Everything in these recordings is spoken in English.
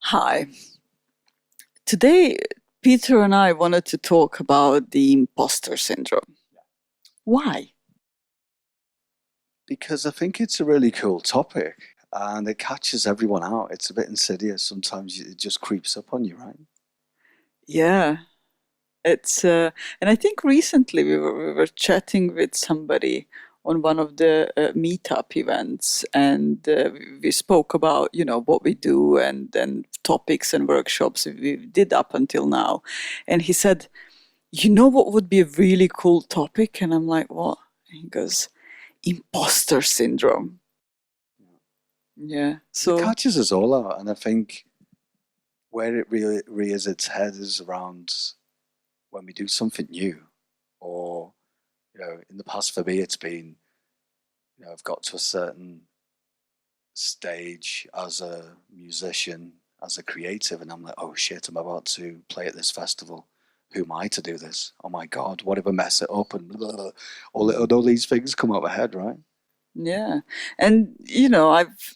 Hi. Today, Peter and I wanted to talk about the imposter syndrome. Why? Because I think it's a really cool topic and it catches everyone out. It's a bit insidious. Sometimes it just creeps up on you, right? Yeah, and I think recently we were chatting with somebody on one of the meetup events, and we spoke about what we do and topics and workshops we did up until now, and he said, what would be a really cool topic? And I'm like, what? And he goes, imposter syndrome. Yeah. Because it So, catches us all out. And I think where it really rears its head is around when we do something new. Or, in the past for me, it's been, I've got to a certain stage as a musician, as a creative, and I'm like, oh shit, I'm about to play at this festival. Who am I to do this? Oh my God, what if I mess it up and blah, blah, blah. All these things come up ahead, right? yeah. And,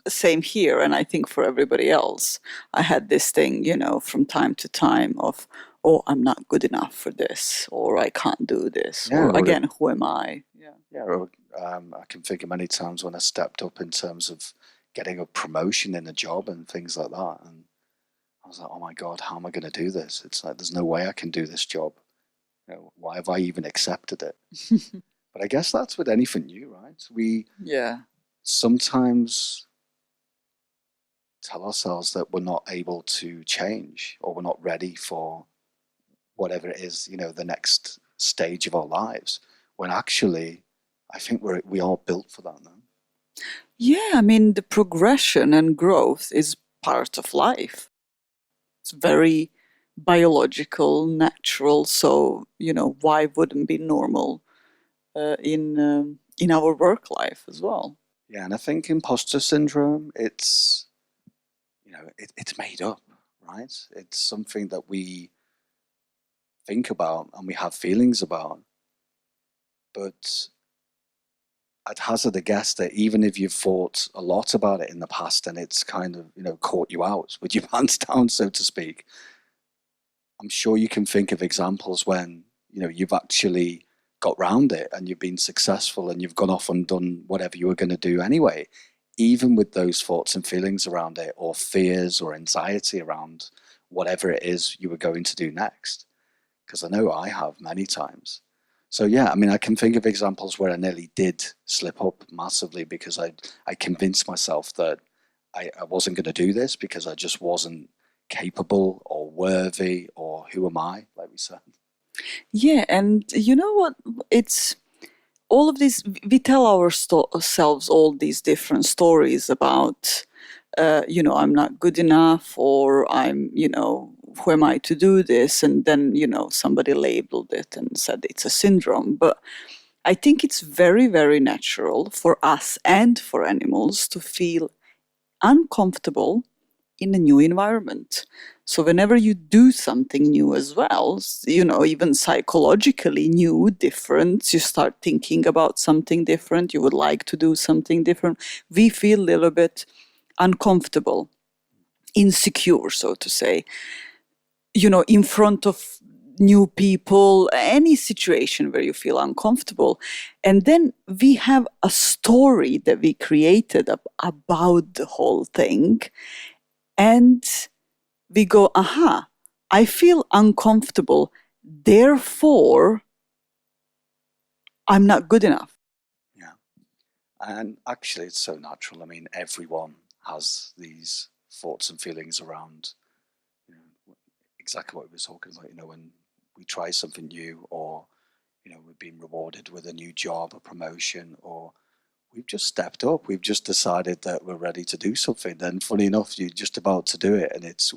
same here. And I think for everybody else, I had this thing, from time to time of, oh, I'm not good enough for this, or I can't do this, Yeah, or or again, who am I? Yeah. yeah, or I can think of many times when I stepped up in terms of getting a promotion in a job and things like that, and I was like, oh my God, how am I going to do this? It's like there's no way I can do this job. Why have I even accepted it? But I guess that's with anything new, right? We Yeah. sometimes tell ourselves that we're not able to change or we're not ready for whatever it is, the next stage of our lives, when actually I think we are built for that now. Yeah. I mean, the progression and growth is part of life. It's very biological, natural. So, why wouldn't be normal in our work life as well? Yeah, and I think imposter syndrome, it's made up, right? It's something that we think about and we have feelings about, but I'd hazard a guess that even if you've thought a lot about it in the past and it's kind of, caught you out with your pants down, so to speak, I'm sure you can think of examples when, you've actually got round it and you've been successful and you've gone off and done whatever you were going to do anyway, even with those thoughts and feelings around it, or fears or anxiety around whatever it is you were going to do next. Because I know I have many times. So yeah, I mean, I can think of examples where I nearly did slip up massively because I convinced myself that I wasn't going to do this because I just wasn't capable or worthy, or who am I, like we said. Yeah, and you know what? It's all of these, we tell ourselves all these different stories about, I'm not good enough, or who am I to do this? And then, somebody labeled it and said it's a syndrome. But I think it's very, very natural for us and for animals to feel uncomfortable in a new environment. So whenever you do something new as well, even psychologically new, different, you start thinking about something different, you would like to do something different, we feel a little bit uncomfortable, insecure, so to say, in front of new people, any situation where you feel uncomfortable. And then we have a story that we created about the whole thing. And we go, aha, I feel uncomfortable. Therefore, I'm not good enough. Yeah. And actually, it's so natural. I mean, everyone has these thoughts and feelings around, exactly what we were talking about, when we try something new, or, we've been rewarded with a new job, a promotion, or we've just stepped up. We've just decided that we're ready to do something. Then, funny enough, you're just about to do it, and it's,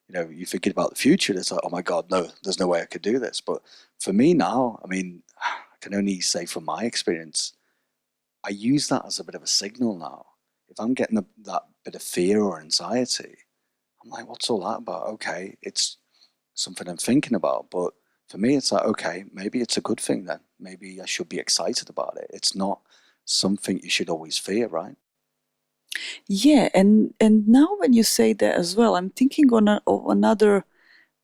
you're thinking about the future. And it's like, oh my God, no, there's no way I could do this. But for me now, I mean, I can only say from my experience, I use that as a bit of a signal now. If I'm getting that bit of fear or anxiety, I'm like, what's all that about? Okay, it's something I'm thinking about. But for me, it's like, okay, maybe it's a good thing then. Maybe I should be excited about it. It's not something you should always fear, right? Yeah, and now when you say that as well, I'm thinking of another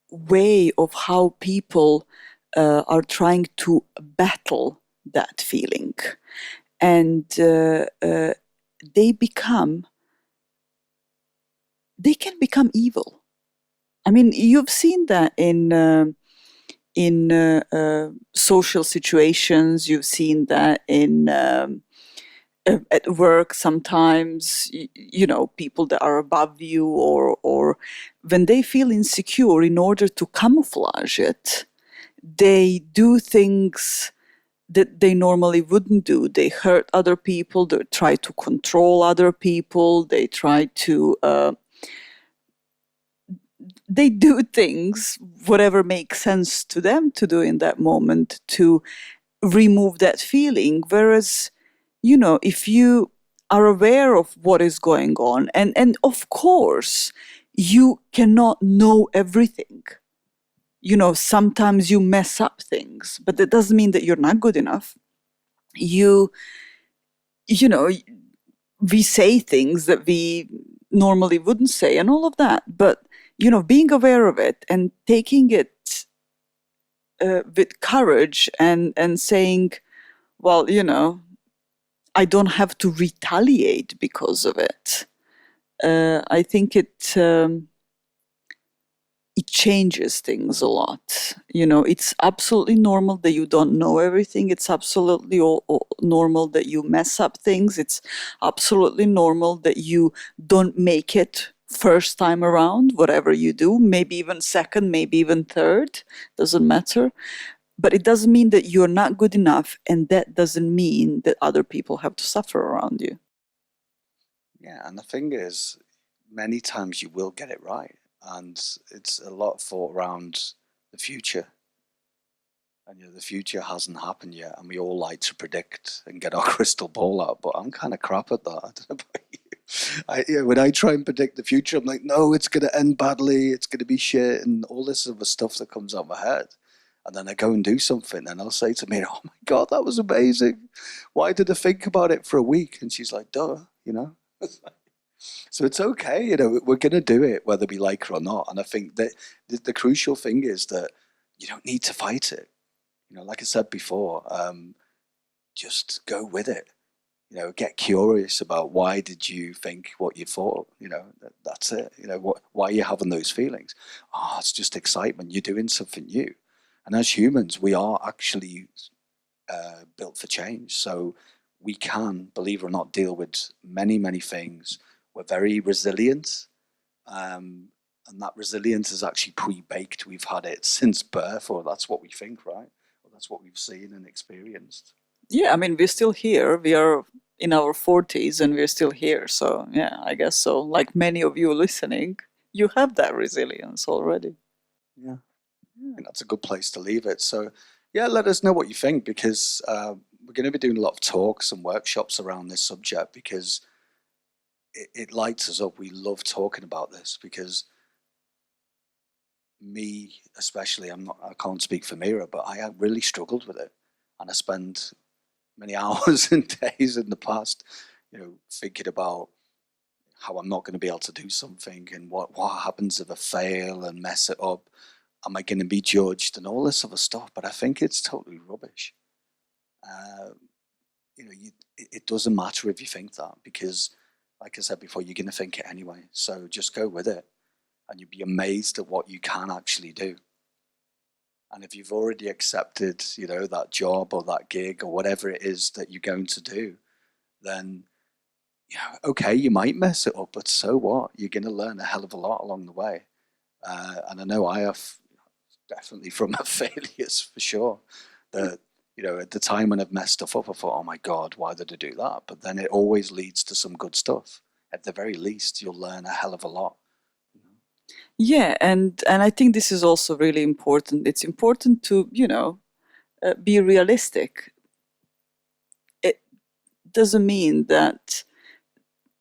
way of how people are trying to battle that feeling, and they become they can become evil. I mean, you've seen that in social situations. You've seen that in at work sometimes. You know, people that are above you, or when they feel insecure, in order to camouflage it, they do things that they normally wouldn't do. They hurt other people. They try to control other people. They try to they do things, whatever makes sense to them to do in that moment, to remove that feeling. Whereas, you know, if you are aware of what is going on, and of course, you cannot know everything. You know, sometimes you mess up things, but that doesn't mean that you're not good enough. You, you know, we say things that we normally wouldn't say and all of that. But, you know, being aware of it and taking it with courage, and saying, well, you know, I don't have to retaliate because of it. I think it changes things a lot. You know, it's absolutely normal that you don't know everything. It's absolutely normal that you mess up things. It's absolutely normal that you don't make it first time around, whatever you do, maybe even second, maybe even third, doesn't matter. But it doesn't mean that you're not good enough, and that doesn't mean that other people have to suffer around you. Yeah, and the thing is, many times you will get it right, and it's a lot thought around the future. And the future hasn't happened yet, and we all like to predict and get our crystal ball out. But I'm kind of crap at that. I don't know about you. When I try and predict the future, I'm like, no, it's going to end badly. It's going to be shit, and all this other stuff that comes out of my head. And then I go and do something, and I'll say to me, "Oh my god, that was amazing! Why did I think about it for a week?" And she's like, "Duh, you know." So it's okay, we're going to do it whether we like it or not. And I think that the crucial thing is that you don't need to fight it. Like I said before, just go with it. Get curious about why did you think what you thought. That's it. Why are you having those feelings? Oh, it's just excitement. You're doing something new. And as humans, we are actually built for change. So we can, believe it or not, deal with many, many things. We're very resilient. And that resilience is actually pre-baked. We've had it since birth, or that's what we think, right? Or that's what we've seen and experienced. Yeah, I mean, we're still here. We are in our 40s and we're still here. So, yeah, I guess so. Like many of you listening, you have that resilience already. Yeah, I think that's a good place to leave it. So, yeah, let us know what you think, because we're going to be doing a lot of talks and workshops around this subject, because it lights us up. We love talking about this, because me especially, I can't speak for Mira, but I have really struggled with it, and I spend many hours and days in the past, thinking about how I'm not going to be able to do something, and what happens if I fail and mess it up. Am I going to be judged and all this other stuff? But I think it's totally rubbish. Uh, it doesn't matter if you think that, because, like I said before, you're going to think it anyway. So just go with it, and you'll be amazed at what you can actually do. And if you've already accepted, that job or that gig or whatever it is that you're going to do, then, okay, you might mess it up, but so what? You're going to learn a hell of a lot along the way. And I know I have, definitely from my failures for sure, that, at the time when I've messed stuff up, I thought, oh my God, why did I do that? But then it always leads to some good stuff. At the very least, you'll learn a hell of a lot. Yeah, and I think this is also really important. It's important to, be realistic. It doesn't mean that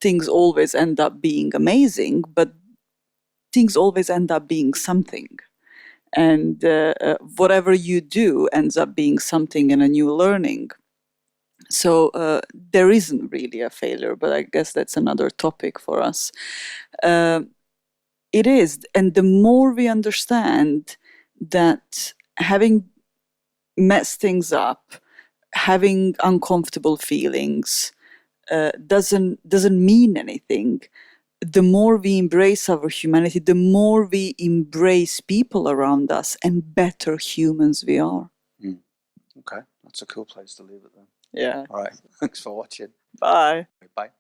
things always end up being amazing, but things always end up being something. And whatever you do ends up being something and a new learning. So there isn't really a failure, but I guess that's another topic for us. It is, and the more we understand that having messed things up, having uncomfortable feelings, doesn't mean anything. The more we embrace our humanity, the more we embrace people around us, and better humans we are. Okay, that's a cool place to leave it then. Yeah. All right, thanks for watching. Bye. Bye.